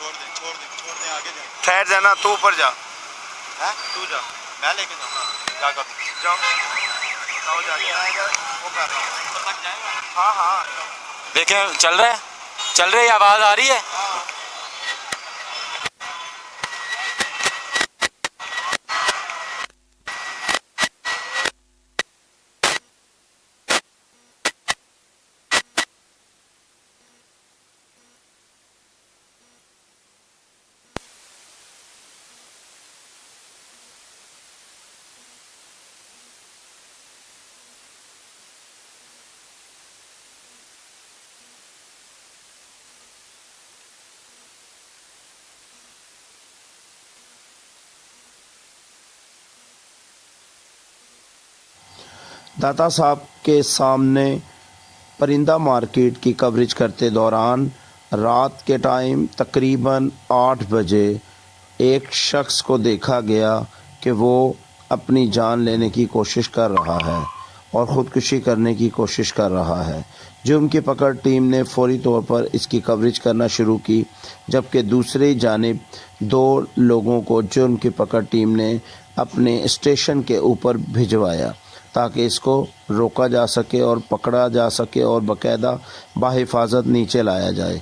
छोड़ दे आगे जा। ठहर जाना, तू ऊपर जा। है तू जा, मैं लेके जाऊंगा। क्या कर जाओ जाके वो कर रहा हूँ। हाँ हाँ देखें चल रहा है, चल रही आवाज़ आ रही है। दाता साहब के सामने परिंदा मार्केट की कवरेज करते दौरान रात के टाइम तकरीबन 8 बजे एक शख्स को देखा गया कि वो अपनी जान लेने की कोशिश कर रहा है और ख़ुदकुशी करने की कोशिश कर रहा है। जुर्म की पकड़ टीम ने फौरी तौर पर इसकी कवरेज करना शुरू की, जबकि दूसरी जानिब 2 लोगों को जुर्म की पकड़ टीम ने अपने स्टेशन के ऊपर भिजवाया ताकि इसको रोका जा सके और पकड़ा जा सके और बाकायदा बाहिफाजत नीचे लाया जाए।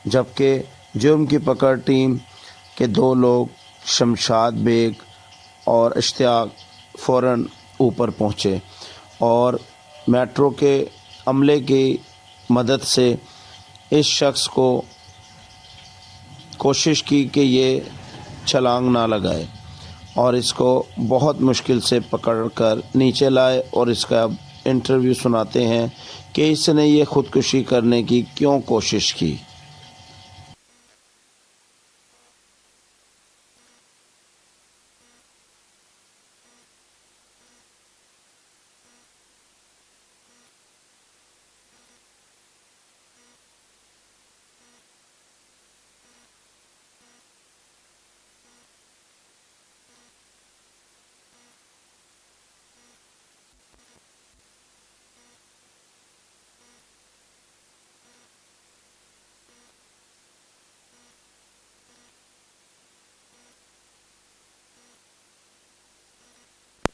जबकि जुर्म की पकड़ टीम के 2 लोग शमशाद बेग और इश्तियाक फ़ौरन ऊपर पहुँचे और मेट्रो के अमले की मदद से इस शख्स को कोशिश की कि ये छलांग ना लगाए और इसको बहुत मुश्किल से पकड़कर नीचे लाए और इसका अब इंटरव्यू सुनाते हैं कि इसने ये ख़ुदकुशी करने की क्यों कोशिश की।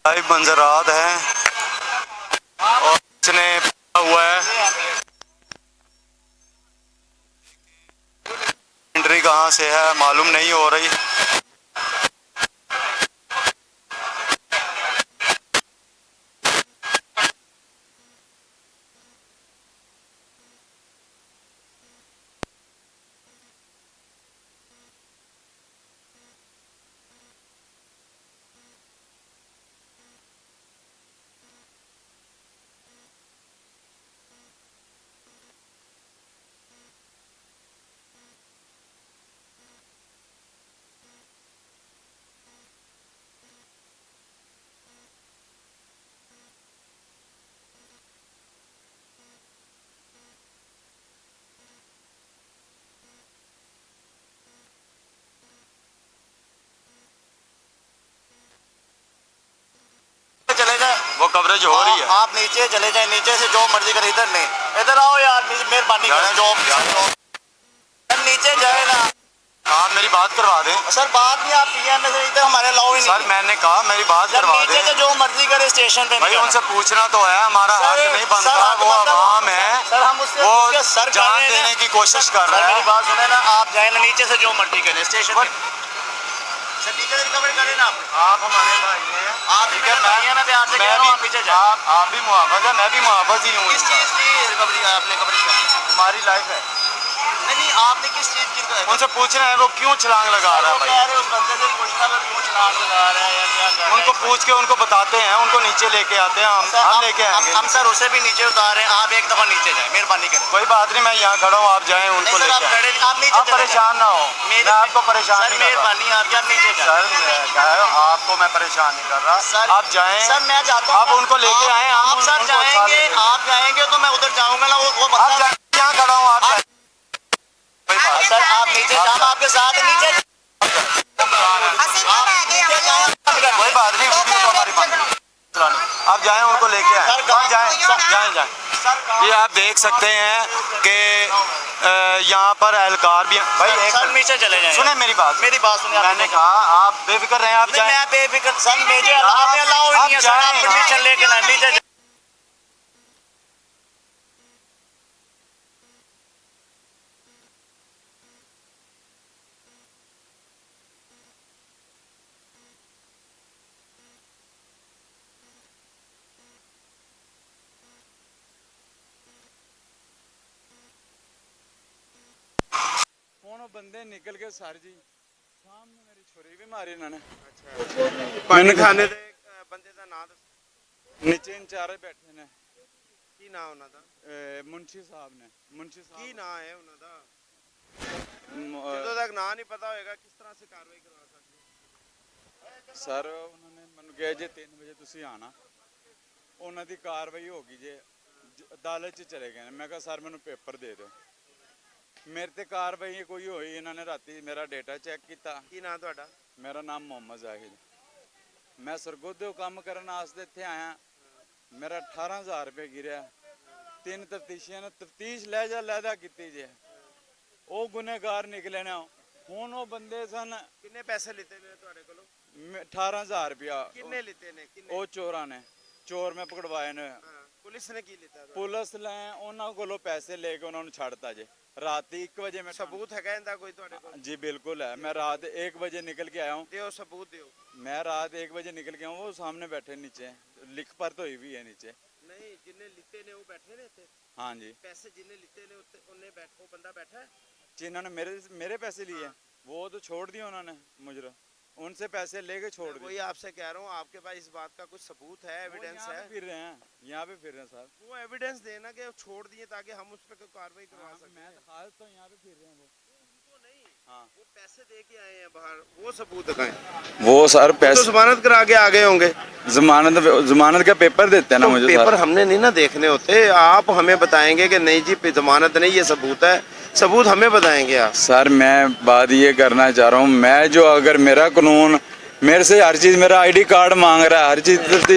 लाइव मंजरात हैं और इसने हुआ है। एंट्री कहाँ से है मालूम नहीं हो रही। वो कवरेज हो रही है। आप नीचे चले जाए, नीचे से जो मर्जी करें, इधर नहीं, इधर आओ यार, मेहरबानी नीचे जाए ना। आप मेरी बात करवा दें। सर बात नहीं, आप पीएम से इधर हमारे लाओ ही नहीं। सर मैंने कहा मेरी बात करवा दें। नीचे से जो मर्जी करे स्टेशन पे भाई उनसे पूछना तो है, हमारा हक नहीं बनता। वो आवाम है, सर हम उससे वो जान देने की कोशिश कर रहे हैं। मेरी बात सुने ना, आप जाए ना नीचे से जो मर्जी करें स्टेशन पे। सर नीचे से रिकवर करें ना आप हमारे भाई हैं। आप ठीक है, मैं प्यार से कह रहा हूं, आप पीछे जाए। आप भी मुआवजा है, मैं भी मुआवज ही हूँ। किस चीज़ की रिकवरी आपने कवरेज करनी? हमारी लाइफ है। नहीं आपने किस चीज़ की? उनसे पूछना है वो क्यों छलांग लगा रहा है। भाई उस बंदे से पूछना है क्यों छलांग लगा रहा है या क्या कर रहा है। उनको पूछ के उनको बताते हैं, उनको नीचे लेके आते हैं। हम लेके आएंगे। हम सर उसे भी नीचे उतारे, आप एक दफा नीचे जाए, मेहरबानी करें। कोई बात नहीं, मैं यहाँ खड़ा हूँ, आप जाएं उनको लेके आएं। आप परेशान ना हो, मैं आपको परेशान नहीं कर रहा। मेहरबानी आप नीचे सर आपको मैं परेशान नहीं कर रहा। आप जाएं। सर मैं जाता हूँ, आप उनको लेके आए। आप सर जाएंगे, आप जाएंगे तो मैं उधर जाऊंगा ना। वो आप यहाँ खड़ा हूँ, आप सर आप नीचे जाओ, आपके साथ नीचे। कोई बात नहीं, हमारी बात। आप जाएं उनको लेके आए। जाएं। ये आप देख सकते हैं कि यहाँ पर एहलकार भी हैं। भाई एक सर नीचे चले जाएं। सुने मेरी बात सुनिए आप। मैंने कहा आप बेफिक्र रहें, आप नहीं, जाएं। मैं बेफिक्र सर, मुझे आपने अलाउ ही नहीं है सर, आप जाएं। परमिशन लेके ना नीचे ਹੁਣ ਉਹ ਬੰਦੇ ਨਿਕਲ ਕੇ ਸਰ ਜੀ ਸਾਹਮਣੇ ਮੇਰੀ ਛੁਰੀ ਵੀ ਮਾਰੀ ਇਹਨਾਂ ਨੇ। पानी खाने ਦੇ ਬੰਦੇ ਦਾ ਨਾਂ ਦੱਸੋ। ਨੀਚੇ ਇੰਚਾਰਜ ਬੈਠੇ ਨੇ। ਕੀ ਨਾਂ ਉਹਨਾਂ ਦਾ? ਮੁਨਸ਼ੀ ਸਾਹਿਬ ਨੇ। ਮੁਨਸ਼ੀ ਸਾਹਿਬ ਕੀ ਨਾਂ ਹੈ ਉਹਨਾਂ ਦਾ? ਮ- ਜਦੋਂ ਤੱਕ ਨਾਂ ਨਹੀਂ ਪਤਾ ਹੋਏਗਾ ਕਿਸ ਤਰ੍ਹਾਂ ਸੇ ਕਾਰਵਾਈ ਕਰਵਾ ਸਕਦੇ? ਸਰ ਉਹਨਾਂ ਨੇ ਮੈਨੂੰ ਕਿਹਾ ਜੇ 3 ਵਜੇ ਤੁਸੀਂ ਆਣਾ। ਉਹਨਾਂ ਦੀ ਕਾਰਵਾਈ ਹੋ ਗਈ ਜੇ ਅਦਾਲਤ 'ਚ ਚਲੇ ਗਏ ਨੇ। ਮੈਂ ਕਿਹਾ ਸਰ ਮੈਨੂੰ ਪੇਪਰ ਦੇ ਦਿਓ। ਮੇਰੇ ਤੇ ਕਾਰਵਾਈ ਕੋਈ ਹੋਈ, ਇਹਨਾਂ ਨੇ ਰਾਤੀ ਮੇਰਾ ਡੇਟਾ ਚੈੱਕ ਕੀਤਾ। ਕੀ ਨਾਂ ਤੁਹਾਡਾ? ਮੇਰਾ ਨਾਮ ਮੁਹੰਮਦ ਜ਼ਾਹਿਦ। ਮੈਂ ਸਰਗੋਧੇ ਕੰਮ ਕਰਨ ਵਾਸਤੇ ਇੱਥੇ ਆਇਆ। ਮੇਰਾ 18000 ਰੁਪਏ ਗਿਰਿਆ। 3 ਤਫਤੀਸ਼ੀਆਂ ਨੇ ਤਫਤੀਸ਼ ਲਹਿਦਾ ਕੀਤੀ ਜੇ। ਉਹ ਗੁਨੇਗਾਰ ਨਿਕਲੇ ਨੇ। ਹੁਣ ਉਹ ਬੰਦੇ ਸਨ। ਕਿੰਨੇ ਪੈਸੇ ਲਿੱਤੇ ਨੇ ਤੁਹਾਡੇ ਕੋਲੋਂ? 18000 ਰੁਪਇਆ। ਕਿੰਨੇ ਲਿੱਤੇ ਨੇ? ਕਿੰਨੇ? ਉਹ ਚੋਰਾਂ ਨੇ। ਚੋਰ ਮੈਂ ਪਕੜਵਾਏ ਨੇ। ਪੁਲਿਸ ਨੇ ਕੀ ਲਿੱਤਾ? ਪੁਲਿਸ ਲੈ ਉਹਨਾਂ ਕੋਲੋਂ ਪੈਸੇ ਲੈ ਕੇ ਉਹਨਾਂ ਨੂੰ ਛੱਡਤਾ ਜੇ। ਰਾਤੀ 1 ਵਜੇ ਮੈਂ सबूत है ਇਹਦਾ ਕੋਈ ਤੁਹਾਡੇ ਕੋਲ? जी बिल्कुल है। मैं रात 1 बजे निकल के आया हूँ। ਦਿਓ सबूत ਦਿਓ। मैं रात 1 बजे निकल के आया हूँ। वो सामने बैठे नीचे लिख पर तो हुई है नीचे। ਨਹੀਂ ਜਿੰਨੇ ਲਿੱਤੇ ਨੇ ਉਹ ਬੈਠੇ ਨੇ ਇੱਥੇ? हाँ जी। ਪੈਸੇ ਜਿੰਨੇ ਲਿੱਤੇ ਨੇ ਉੱਤੇ ਉਹਨੇ ਉਹ ਬੰਦਾ ਬੈਠਾ ਹੈ? जिन्होंने मेरे पैसे लिए वो तो छोड़ दिए उन्होंने मुजरा। उनसे पैसे लेके छोड़ दिए। वही आपसे कह रहा हूँ, आपके पास इस बात का कुछ सबूत है, वो एविडेंस यहाँ है? पे फिर रहे हैं, यहाँ पे फिर रहे हैं साहब। वो एविडेंस देना कि वो छोड़ दिए ताकि हम उस पर कोई कार्रवाई करवा सकें। मैं तो हाल तो यहाँ पे फिर रहे हैं वो। नहीं, हाँ वो पैसे दे के आए हैं बाहर, वो सबूत दिखाएं। वो सर तो पैसे जमानत करा के आ गए होंगे। जमानत का पेपर देते हैं ना तो मुझे। पेपर सर हमने नहीं ना देखने होते, आप हमें बताएंगे कि नहीं जी जमानत नहीं, ये सबूत है, सबूत हमें बताएंगे आप। सर मैं बात ये करना चाह रहा हूँ, मैं जो अगर मेरा कानून मेरे से हर चीज़, मेरा आईडी कार्ड मांग रहा है, हर चीज़